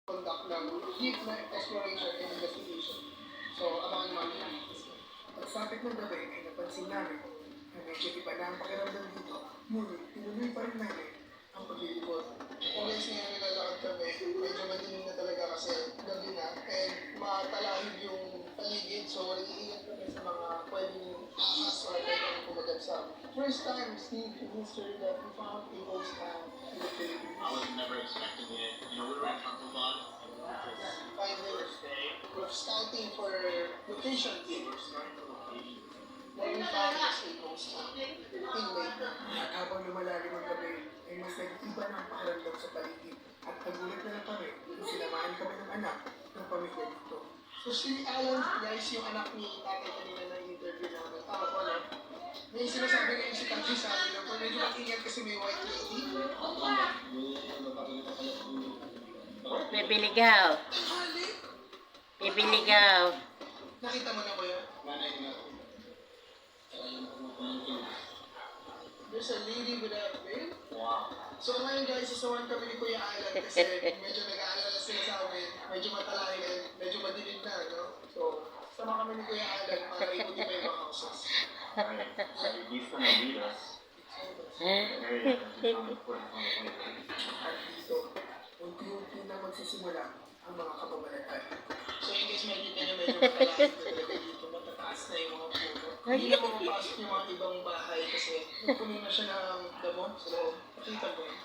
conduct ng deep na exploration and investigation. So, abangan naman yan. Pagsapit ng gabi ay napansin namin na medyo iba na ang pakiramdam dito, ngunit tinuloy pa rin namin ang paglilibot. Always ngayon nilalakad kami, medyo madilim na talaga kasi gabi na, and matalahib yung paligid, so nag-iingat kami sa mga pwedeng ahas or pwedeng kumagabsam. First time, Steve, in history that we found a ghost town in the Philippines. I was never expecting it. You know, we were at Montalban, and we were just 5 minutes. We're scouting for location. we were starting the location. What we found is a ghost town. Inmate na. At habang lumalalim ang gabi, ay mas nag-iba ng pakiramdam sa paligid. At nagulat na lang kami nung sinamahan kami ng anak ng pamilya dito. So si Alan, guys, yung anak ni tatay kanina na interview namin. Ako na. May sinasabi ngayon si Tati sa amin na kung medyo mag-ingat kasi may white lady. Bibiligaw. Hali! Bibiligaw. Nakita mo na ba yun? There's a lady with a veil. Wow. So ngayon guys, susuwan kami ni Kuya Alan kasi medyo nag-aalala sila sa amin, medyo matalahin and medyo madilim na, no? So, sama kami ni Kuya Alan para ikutin pa yung mga houses. Right. So he's gonna lead us in an area that is not important on the way. At dito, unti-unti na magsisimula ang mga kababalatan. So yun guys, makikita nyo medyo matalahin talaga dito, matataas na yung mga puno. Hindi na mapapasok yung mga ibang bahay kasi puno na siya ng damo. So, pakita mo yun.